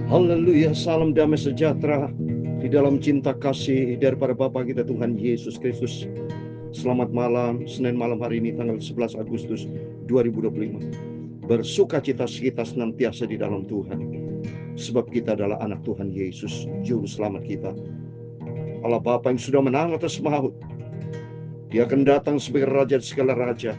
Haleluya, salam damai sejahtera di dalam cinta kasih daripada Bapa kita Tuhan Yesus Kristus. Selamat malam, Senin malam hari ini tanggal 11 Agustus 2025. Bersukacita kita senantiasa di dalam Tuhan, sebab kita adalah anak Tuhan Yesus, Juru Selamat kita. Allah Bapa yang sudah menang atas maut, Dia akan datang sebagai Raja segala raja,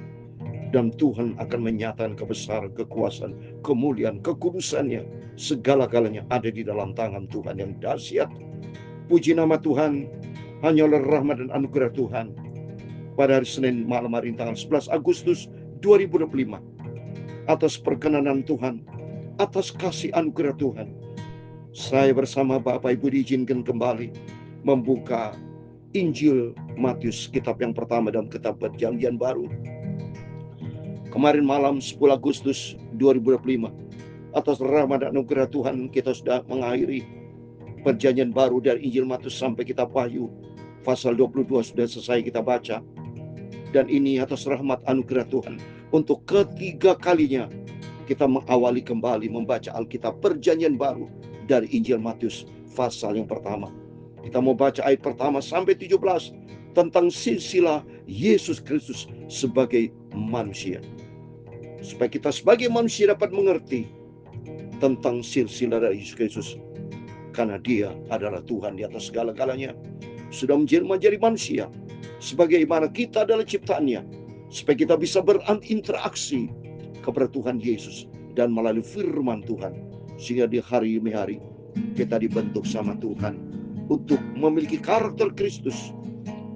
dan Tuhan akan menyatakan kebesaran, kekuasaan, kemuliaan, kekudusannya, segala-galanya ada di dalam tangan Tuhan yang dahsyat. Puji nama Tuhan, hanya oleh rahmat dan anugerah Tuhan. Pada hari Senin malam hari ini tanggal 11 Agustus 2025, atas perkenanan Tuhan, atas kasih anugerah Tuhan, saya bersama Bapak Ibu diizinkan kembali membuka Injil Matius, kitab yang pertama dalam kitab Perjanjian Baru. Kemarin malam 10 Agustus 2025, atas rahmat dan anugerah Tuhan, kita sudah mengakhiri Perjanjian Baru dari Injil Matius sampai kitab Wahyu pasal 22 sudah selesai kita baca. Dan ini atas rahmat anugerah Tuhan, untuk ketiga kalinya kita mengawali kembali membaca Alkitab Perjanjian Baru dari Injil Matius pasal yang pertama. Kita mau baca ayat pertama sampai 17 tentang silsilah Yesus Kristus sebagai manusia, supaya kita sebagai manusia dapat mengerti tentang silsilah dari Yesus Kristus, karena Dia adalah Tuhan di atas segala-galanya, sudah menjadi manusia sebagaimana kita adalah ciptaannya, supaya kita bisa berinteraksi kepada Tuhan Yesus dan melalui firman Tuhan, sehingga di hari demi hari kita dibentuk sama Tuhan untuk memiliki karakter Kristus,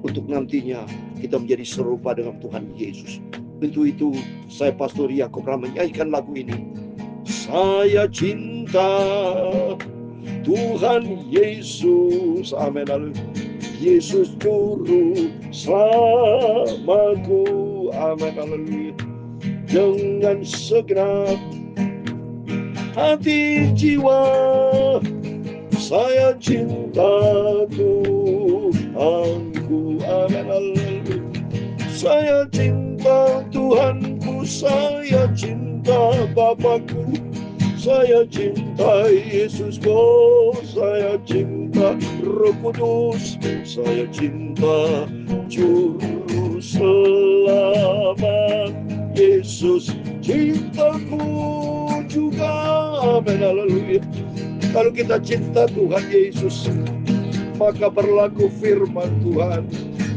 untuk nantinya kita menjadi serupa dengan Tuhan Yesus. Untuk itu saya Pastor Yakob menyanyikan lagu ini. Saya cinta Tuhan Yesus, amin, haleluya. Yesus juru selamatku, amin, haleluya. Dengan segenap hati jiwa saya cinta Tuhanku, amin, haleluya. Saya cinta Tuhanku, saya cinta Bapakku, saya cinta Yesusku, saya cinta Roh Kudus, saya cinta Juru Selamat Yesus, cintaku juga, amin, haleluya. Kalau kita cinta Tuhan Yesus, maka berlaku firman Tuhan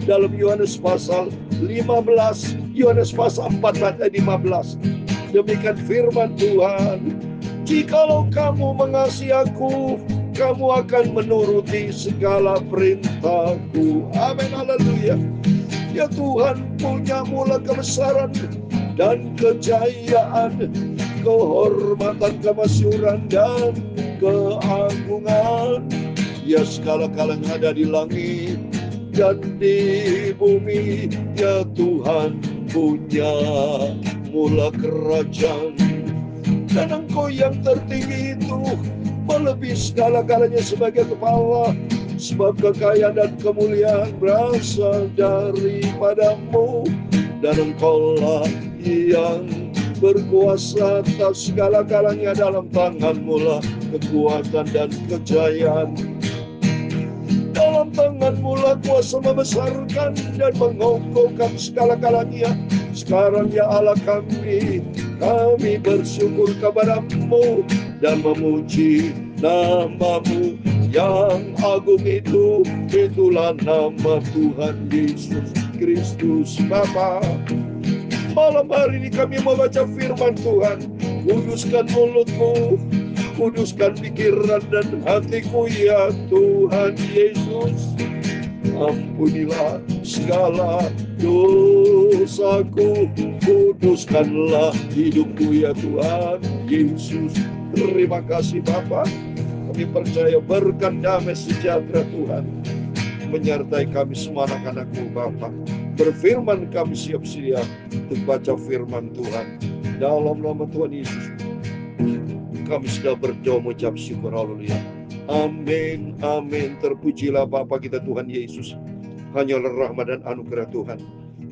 dalam Yohanes pasal 15, Yohanes pasal 4 ayat 15. Demikian firman Tuhan, jikalau kamu mengasihi aku, kamu akan menuruti segala perintahku, amin, haleluya. Ya Tuhan punya mula kebesaran dan kejayaan, kehormatan, kemasyuran dan keagungan. Ya segala-galanya ada di langit dan di bumi. Ya Tuhan punya mula kerajaan, dan Engkau yang tertinggi itu melebihi segala-galanya sebagai kepala, sebab kekayaan dan kemuliaan berasal daripadamu, dan Engkaulah yang berkuasa atas segala-galanya. Dalam tanganmu lah kekuatan dan kejayaan, dalam tanganmu lah kuasa membesarkan dan mengokohkan segala-galanya. Sekarang ya Allah kami bersyukur kepadamu dan memuji namamu yang agung itu. Itulah nama Tuhan Yesus Kristus Bapa. Malam hari ini kami membaca firman Tuhan. Kuduskan mulutmu, kuduskan pikiran dan hatiku ya Tuhan Yesus. Ampunilah segala dosaku, kuduskanlah hidupku ya Tuhan Yesus. Terima kasih Bapa. Kami percaya berkat damai sejahtera Tuhan menyertai kami semua anak-anak-Mu Bapa. Berfirman kami siap sedia untuk baca firman Tuhan. Dalam nama Tuhan Yesus kami sudah berdoa mengucap syukur, haleluya. Amin, amin. Terpujilah Bapa kita Tuhan Yesus. Hanya oleh rahmat dan anugerah Tuhan,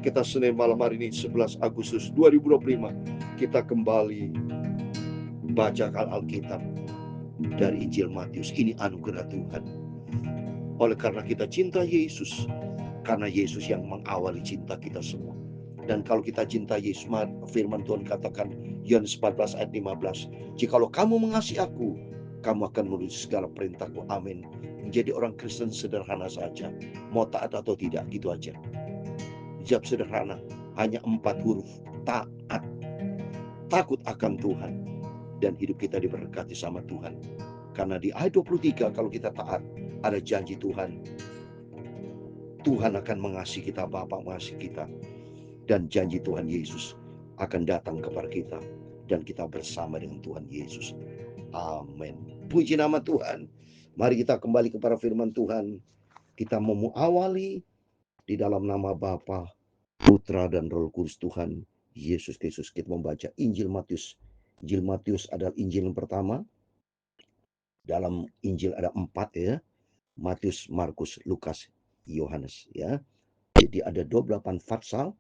kita Senin malam hari ini 11 Agustus 2025 kita kembali baca Alkitab. dari Injil Matius. Ini anugerah Tuhan. Oleh karena kita cinta Yesus, karena Yesus yang mengawali cinta kita semua. Dan kalau kita cinta Yesus, firman Tuhan katakan Yohanes 14 ayat 15, jikalau kamu mengasihi aku, kamu akan menuruti segala perintahku. Amin. Menjadi orang Kristen sederhana saja, mau taat atau tidak, gitu aja. Jawab sederhana, hanya 4 huruf, taat. Takut akan Tuhan, dan hidup kita diberkati sama Tuhan. Karena di ayat 23 kalau kita taat, ada janji Tuhan. Tuhan akan mengasihi kita, Bapa mengasihi kita. Dan janji Tuhan Yesus akan datang kepada kita. Dan kita bersama dengan Tuhan Yesus. Amin. Puji nama Tuhan. Mari kita kembali kepada firman Tuhan. Kita mau awali di dalam nama Bapa, Putra dan Roh Kudus Tuhan Yesus Kristus. Kita membaca Injil Matius. Injil Matius adalah Injil yang pertama. Dalam Injil ada 4 ya. Matius, Markus, Lukas, Yohanes ya. Jadi ada 28 pasal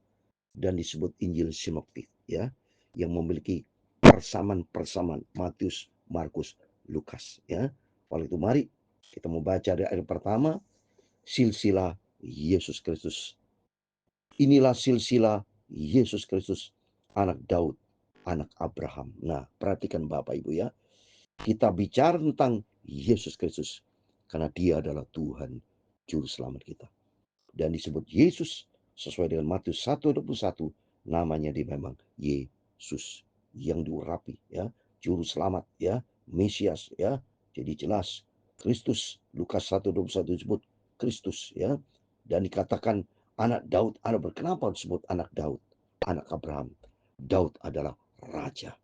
dan disebut Injil sinoptik ya, yang memiliki persamaan Matius, Markus, Lukas ya. Oleh itu mari kita membaca dari ayat pertama, silsilah Yesus Kristus. Inilah silsilah Yesus Kristus, anak Daud, anak Abraham. Nah, perhatikan Bapak Ibu ya. Kita bicara tentang Yesus Kristus karena Dia adalah Tuhan juru selamat kita. Dan disebut Yesus sesuai dengan Matius 1:21, namanya dia memang Yesus yang diurapi ya, juru selamat ya, Mesias ya. Jadi jelas Kristus. Lukas 1:21 disebut Kristus ya, dan dikatakan anak Daud. Kenapa disebut anak Daud, anak Abraham? Daud adalah raja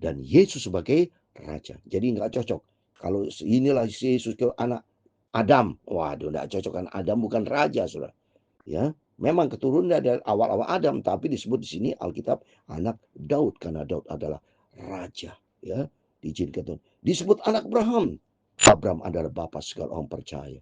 dan Yesus sebagai raja. Jadi nggak cocok kalau inilah Yesus ke anak Adam. Waduh, nggak cocok kan, Adam bukan raja, Saudara. Ya, memang keturunan dari awal-awal Adam, tapi disebut di sini Alkitab anak Daud karena Daud adalah raja, ya. Diizinkan Tuhan. Disebut anak Abraham. Abraham adalah bapa segala orang percaya,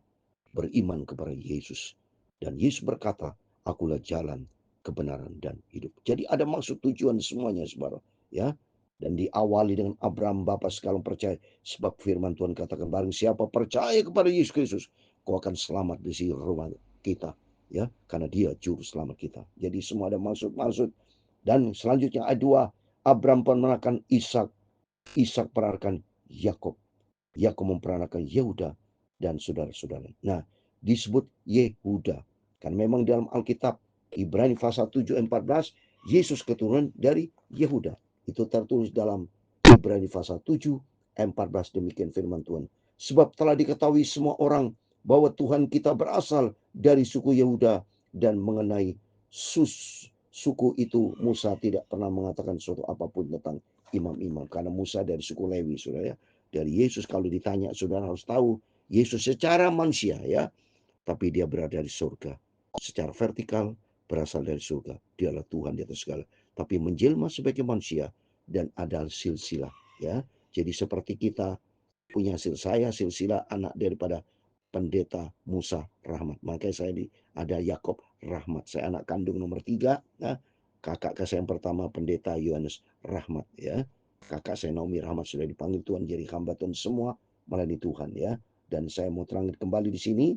beriman kepada Yesus. Dan Yesus berkata, akulah jalan, kebenaran dan hidup. Jadi ada maksud tujuan semuanya, Saudara, ya. Dan diawali dengan Abraham bapa segala orang percaya, sebab firman Tuhan katakan, barang siapa percaya kepada Yesus Kristus, kau akan selamat di sisi rumah kita. Ya, karena dia juru selamat kita. Jadi semua ada maksud-maksud. Dan selanjutnya ayat 2, Abraham memperanakan Ishak, Ishak memperanakan Yakub, Yakub memperanakan Yehuda dan saudara-saudara. Nah, disebut Yehuda kan memang dalam Alkitab Ibrani pasal 7:14 Yesus keturunan dari Yehuda. Itu tertulis dalam Ibrani pasal 7:14, demikian firman Tuhan. Sebab telah diketahui semua orang bahwa Tuhan kita berasal dari suku Yehuda, dan mengenai suku itu Musa tidak pernah mengatakan sesuatu apapun tentang imam-imam, karena Musa dari suku Lewi, Saudara ya. Dari Yesus kalau ditanya, Saudara harus tahu Yesus secara manusia ya, tapi dia berada di surga. Secara vertikal berasal dari surga. Dia adalah Tuhan di atas segala. Tapi menjelma sebagai manusia dan ada silsilah ya. Jadi seperti kita punya silsilah anak daripada pendeta Musa Rahmat. Makanya saya ada Yakob Rahmat. Saya anak kandung nomor 3. Ya. Kakak saya yang pertama pendeta Yohanes Rahmat ya. Kakak saya Naomi Rahmat sudah dipanggil Tuhan jadi hamba Tuhan semua melalui Tuhan ya. Dan saya mau terangkan kembali di sini.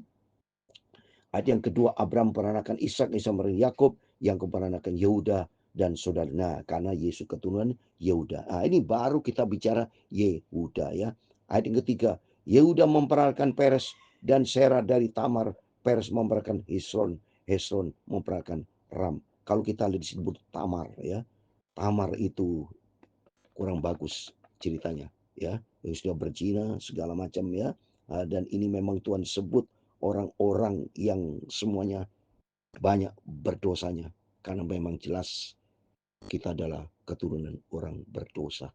Ayat yang kedua, Abraham memperanakan Ishak, Ishak memperanakan Yakub, yang memperanakan Yehuda dan saudara. Nah, karena Yesus keturunan Yehuda. Nah, ini baru kita bicara Yehuda ya. Ayat yang ketiga, Yehuda memperanakan Peres dan Serah dari Tamar. Peres memperanakan Hesron, Hesron memperanakan Ram. Kalau kita lihat disebut Tamar ya. Tamar itu kurang bagus ceritanya ya. Sudah berzina segala macam ya. Dan ini memang Tuhan sebut orang-orang yang semuanya banyak berdosanya, karena memang jelas kita adalah keturunan orang berdosa.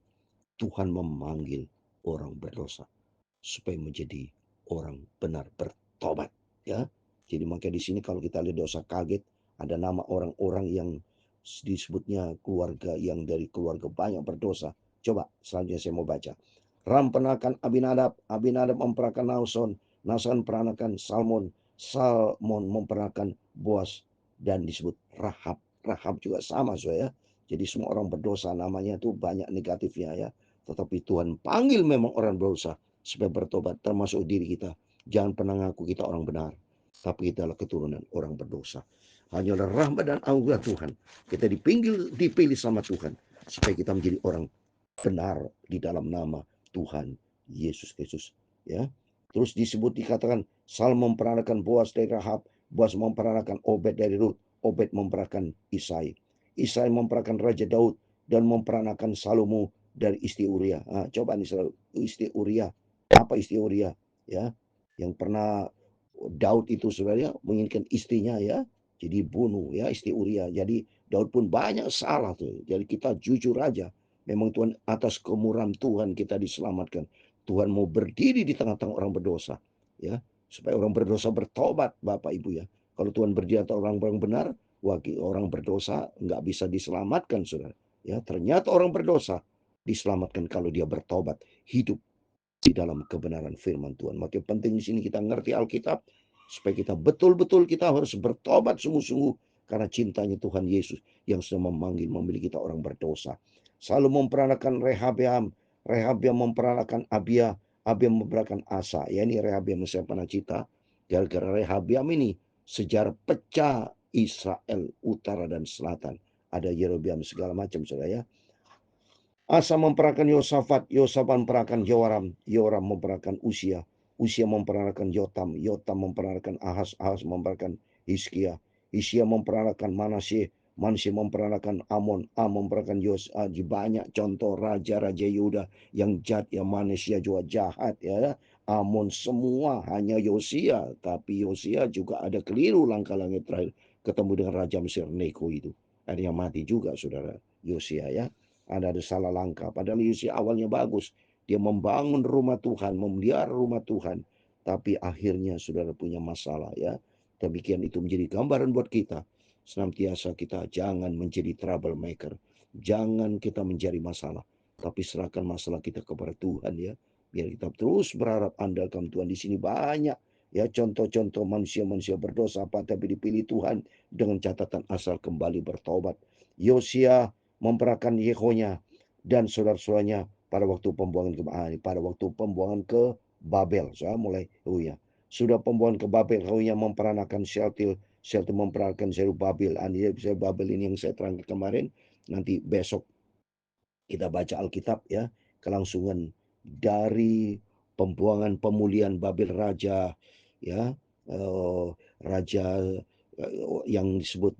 Tuhan memanggil orang berdosa supaya menjadi orang benar bertobat ya. Jadi makanya di sini kalau kita lihat dosa kaget, ada nama orang-orang yang disebutnya keluarga yang dari keluarga banyak berdosa. Coba selanjutnya saya mau baca. Ram penakan Abinadab, Abinadab memperanakan Nason, Nason peranakan Salmon, Salmon memperanakan Boas, dan disebut Rahab. Rahab juga sama ya. Jadi semua orang berdosa namanya itu banyak negatifnya ya. Tetapi Tuhan panggil memang orang berdosa supaya bertobat, termasuk diri kita. Jangan pernah ngaku kita orang benar, tapi kita adalah keturunan orang berdosa. Hanya oleh rahmat dan anugerah Tuhan kita dipilih sama Tuhan supaya kita menjadi orang benar di dalam nama Tuhan Yesus Kristus. Ya, terus dikatakan Saul memperanakan Boas dari Rahab, Boas memperanakan Obed dari Rut, Obed memperanakan Isai, Isai memperanakan Raja Daud dan memperanakan Salomo dari istri Uria. Nah, coba nih istri Uria. Apa istri Uria? Ya, yang pernah Daud itu sebenarnya menginginkan istrinya ya, jadi bunuh ya istri Uria. Jadi Daud pun banyak salah tuh. Jadi kita jujur aja. Memang Tuhan atas kemurahan Tuhan kita diselamatkan. Tuhan mau berdiri di tengah-tengah orang berdosa. Ya, supaya orang berdosa bertobat Bapak Ibu ya. Kalau Tuhan berdiri atas orang-orang benar, orang berdosa nggak bisa diselamatkan saudara. Ya, ternyata orang berdosa diselamatkan kalau dia bertobat, hidup di dalam kebenaran firman Tuhan. Maka penting di sini kita ngerti Alkitab supaya kita betul-betul kita harus bertobat sungguh-sungguh karena cintanya Tuhan Yesus yang sudah memilih kita orang berdosa. Selalu memperanakan Rehabeam, Rehabeam memperanakan Abia, Abia memperanakan Asa. Ya, ini Rehabeam saya pernah cerita. Gara-gara Rehabeam ini sejarah pecah Israel utara dan selatan. Ada Yerobeam segala macam saudara ya. Asa memperanakan Yosafat, Yosafat memperanakan Yoram, Yoram memperanakan Usia, Usia memperanakan Yotam, Yotam memperanakan Ahaz, Ahaz memperanakan Hizkia, Hizkia memperanakan Manasye, Manasye memperanakan Amon, Amon memperanakan Yosia. Banyak contoh raja-raja Yuda yang jahat, yang Manasye juga jahat ya. Amon semua hanya Yosia, tapi Yosia juga ada keliru langkah-langkah terakhir ketemu dengan Raja Mesir Neko itu. Ada yang mati juga saudara Yosia ya. Ada salah langkah. Padahal Yosia awalnya bagus. Dia membangun rumah Tuhan, memelihara rumah Tuhan. Tapi akhirnya saudara punya masalah ya. Demikian itu menjadi gambaran buat kita. Senantiasa kita jangan menjadi troublemaker. Jangan kita mencari masalah. Tapi serahkan masalah kita kepada Tuhan ya. Biar kita terus berharap andalkan Tuhan. Di sini banyak ya contoh-contoh manusia-manusia berdosa apa tapi dipilih Tuhan dengan catatan asal kembali bertobat. Yosia memperanakan Yehonya dan saudara-saudaranya pada waktu pembuangan ke Babel. Saya mulai sudah pembuangan ke Babel, Yehonya memperanakan Shealtiel, Shealtiel memperanakan Zerubabel. Zerubabel ini yang saya terangkan kemarin. Nanti besok kita baca Alkitab ya, kelangsungan dari pembuangan pemulihan Babel raja ya, raja yang disebut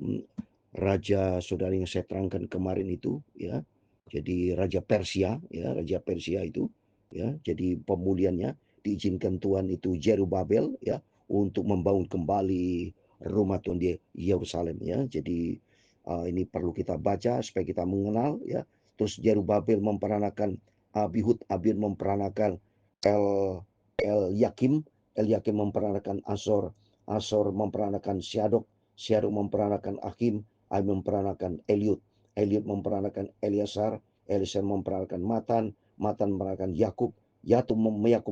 raja saudara yang saya terangkan kemarin itu ya. Jadi raja Persia ya, raja Persia itu ya. Jadi pemulihannya diizinkan Tuhan itu Zerubabel ya untuk membangun kembali rumah Tuhan di Yerusalem ya. Jadi ini perlu kita baca supaya kita mengenal ya. Terus Zerubabel memperanakan Abihud, Abihud memperanakan Yakim, Yakim memperanakan Asor, Asor memperanakan Syadok, Syadok memperanakan Akim, Akim memperanakan Eliud, Eliud memperanakan Eliasar, Eliasar memperanakan Matan, Matan memperanakan Yakub, Yakub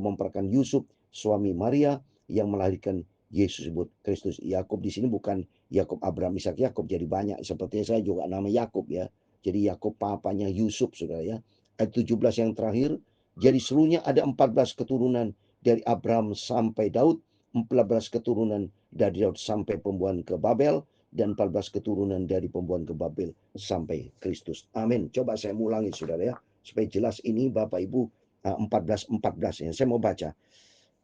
memperanakan Yusuf, suami Maria yang melahirkan Yesus disebut Kristus. Yakub di sini bukan Yakub Abraham Ishak Yakub, jadi banyak seperti saya juga nama Yakub ya. Jadi Yakub papanya Yusuf saudara ya. Ayat 17 yang terakhir, jadi seluruhnya ada 14 keturunan dari Abraham sampai Daud, 14 keturunan dari Daud sampai pembuangan ke Babel, dan 14 keturunan dari pembuangan ke Babel sampai Kristus. Amin. Coba saya ulangi saudara ya, supaya jelas ini Bapak Ibu 14 ya. Saya mau baca.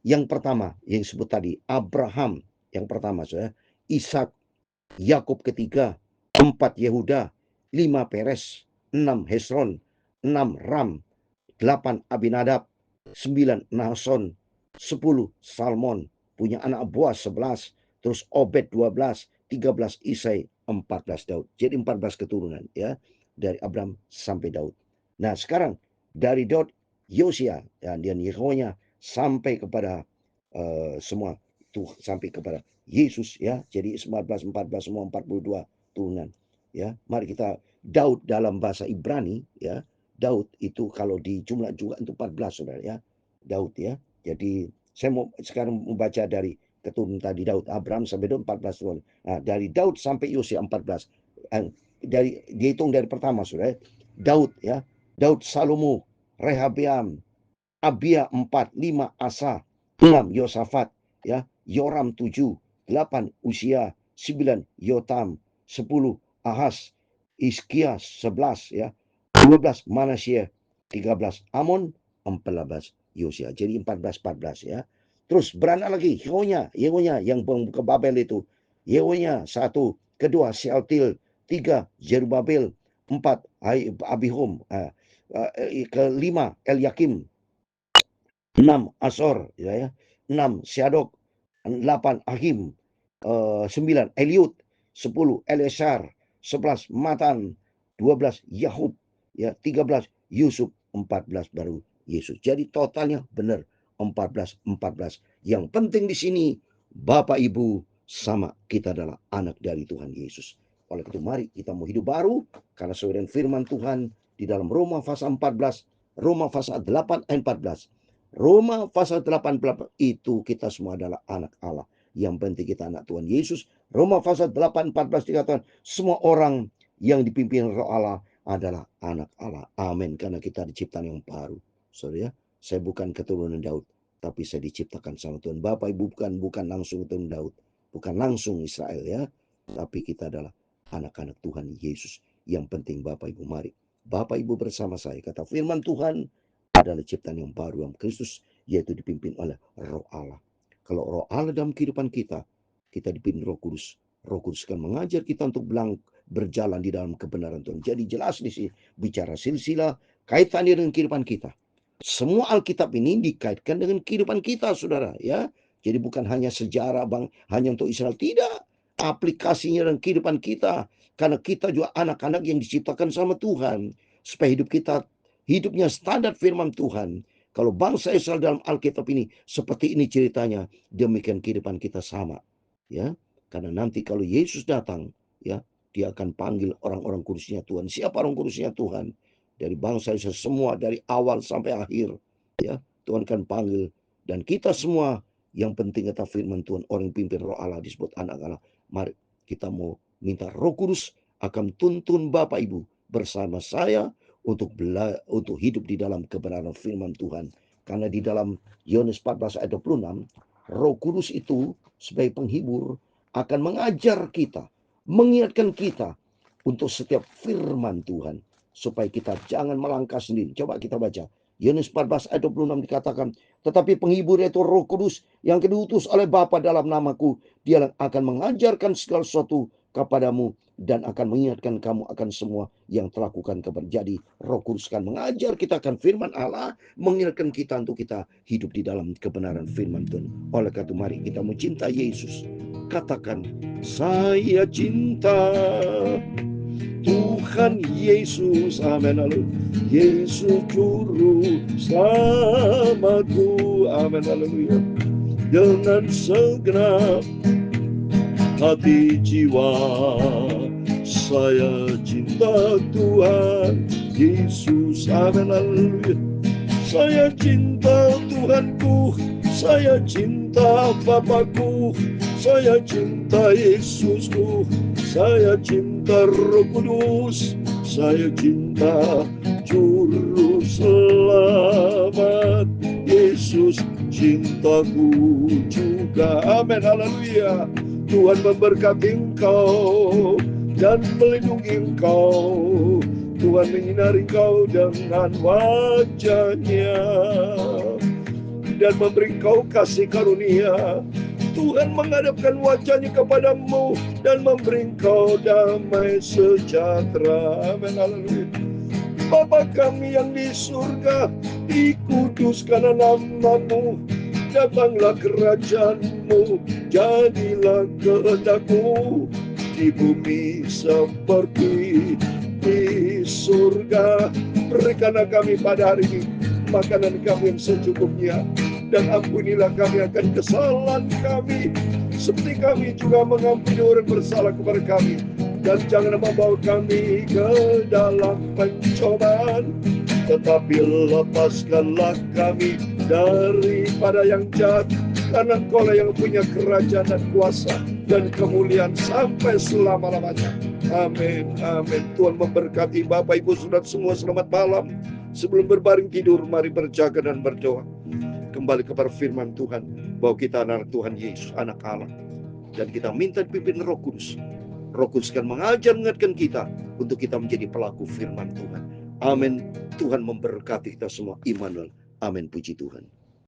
Yang pertama yang disebut tadi Abraham yang pertama saudara, Ishak, Yakub ketiga, 4 Yehuda, 5 Peres, 6 Hesron, 6 Ram, 8 Abinadab, 9 Nahason, 10 Salmon, punya anak Boas 11, terus Obed 12, 13 Isai, 14 Daud. Jadi 14 keturunan ya dari Abraham sampai Daud. Nah, sekarang dari Daud Yosia dan Yehonya sampai kepada semua tuh sampai kepada Yesus ya. Jadi 14 semua 42 turunan ya. Mari kita Daud dalam bahasa Ibrani ya. Daud itu kalau di jumlah juga itu 14 saudara ya. Daud ya. Jadi saya mau sekarang membaca dari keturunan tadi Daud, Abraham sampai Daud 14 turunan. Nah, dari Daud sampai Yosia 14. Dari dihitung dari pertama saudara. Daud ya. Daud Salomo, Rehabeam, Abia 4, 5 Asa, 6 Yosafat, ya, Yoram 7, 8 Usia, 9 Yotam, 10 Ahaz, Hizkia 11, ya, 12 Manasye, 13 Amon, 14 Yosia. Jadi 14 ya. Terus beranak lagi Yehonya yang ke Babel itu. Yehonya 1, kedua Shealtiel, 3 Zerubabel, 4 Abihom, kelima Eliakim, 6 Asor, ya, 6 Syadok, 8 Ahim, 9 Eliud, 10 Eleazar, 11 Matan, 12 Yahub, ya, 13 Yusuf, 14 baru Yesus. Jadi totalnya benar 14. Yang penting di sini Bapak Ibu sama kita adalah anak dari Tuhan Yesus. Oleh itu mari kita mau hidup baru karena sesuai dengan firman Tuhan di dalam Roma pasal 14, Roma pasal 8 ayat 14. Roma pasal 18 itu kita semua adalah anak Allah. Yang penting kita anak Tuhan Yesus. Roma pasal 8:14 dikatakan semua orang yang dipimpin Roh Allah adalah anak Allah. Amin. Karena kita diciptakan yang baru. Saudara, saya bukan keturunan Daud, tapi saya diciptakan sama Tuhan. Bapak Ibu bukan langsung keturunan Daud, bukan langsung Israel, ya. Tapi kita adalah anak-anak Tuhan Yesus. Yang penting Bapak Ibu mari. Bapak Ibu bersama saya. Kata firman Tuhan adalah ciptaan yang baru yang Kristus, yaitu dipimpin oleh Roh Allah. Kalau Roh Allah dalam kehidupan kita dipimpin Roh Kudus. Roh Kudus akan mengajar kita untuk berjalan di dalam kebenaran Tuhan. Jadi jelas di sini bicara silsilah kaitannya dengan kehidupan kita. Semua Alkitab ini dikaitkan dengan kehidupan kita, saudara, ya. Jadi bukan hanya sejarah hanya untuk Israel, tidak. Aplikasinya dan kehidupan kita, karena kita juga anak-anak yang diciptakan sama Tuhan, supaya hidup kita hidupnya standar firman Tuhan. Kalau bangsa Israel dalam Alkitab ini seperti ini ceritanya, demikian kehidupan kita sama, ya. Karena nanti kalau Yesus datang, ya, dia akan panggil orang-orang kudusnya Tuhan. Siapa orang kudusnya Tuhan? Dari bangsa Israel semua, dari awal sampai akhir, ya, Tuhan akan panggil. Dan kita semua, yang penting kata firman Tuhan, orang yang pimpin Roh Allah disebut anak Allah. Mari kita mau minta Roh Kudus akan tuntun Bapak Ibu bersama saya untuk hidup di dalam kebenaran firman Tuhan. Karena di dalam Yohanes 14 ayat 26, Roh Kudus itu sebagai penghibur akan mengajar kita, mengingatkan kita untuk setiap firman Tuhan, supaya kita jangan melangkah sendiri. Coba kita baca Yohanes 14 ayat 26 dikatakan, tetapi penghibur yaitu Roh Kudus yang diutus oleh Bapa dalam namaku, dia akan mengajarkan segala sesuatu kepadamu dan akan mengingatkan kamu akan semua yang telah kukan kabar. Jadi Roh Kudus akan mengajar kita akan firman Allah, mengingatkan kita untuk kita hidup di dalam kebenaran firman Tuhan. Oleh karena itu mari kita mencintai Yesus. Katakan, saya cinta Tuhan Yesus, amin, haleluya. Yesus juru selamatku, amin, haleluya. Dengan segenap hati jiwa saya cinta Tuhan Yesus, amin, haleluya. Saya cinta Tuhanku, saya cinta Bapakku, saya cinta Yesusku, saya cinta Roh Kudus, saya cinta Juru Selamat Yesus, cintaku juga, amin, haleluya. Tuhan memberkati engkau dan melindungi engkau. Tuhan menyinari engkau dengan wajah-Nya dan memberi engkau kasih karunia. Tuhan menghadapkan wajah-Nya kepadamu dan memberi engkau damai sejahtera. Amin, haleluya. Bapa kami yang di surga, dikuduskanlah namamu, datanglah kerajaan-Mu, jadilah kehendak-Mu di bumi seperti di surga. Berikanlah kami pada hari ini makanan kami yang secukupnya, dan ampunilah kami akan kesalahan kami, seperti kami juga mengampuni orang bersalah kepada kami. Dan jangan membawa kami ke dalam pencobaan, tetapi lepaskanlah kami daripada yang jahat, karena Engkau yang punya kerajaan dan kuasa dan kemuliaan sampai selama-lamanya. Amin, amin. Tuhan memberkati Bapak Ibu Saudara semua. Selamat malam, Sebelum berbaring tidur, mari berjaga dan berdoa. Kembali kepada firman Tuhan, bahwa kita anak Tuhan Yesus, anak Allah. Dan kita minta dipimpin Roh Kudus. Roh Kudus akan mengingatkan kita untuk kita menjadi pelaku firman Tuhan. Amin. Tuhan memberkati kita semua. Immanuel. Amin. Puji Tuhan.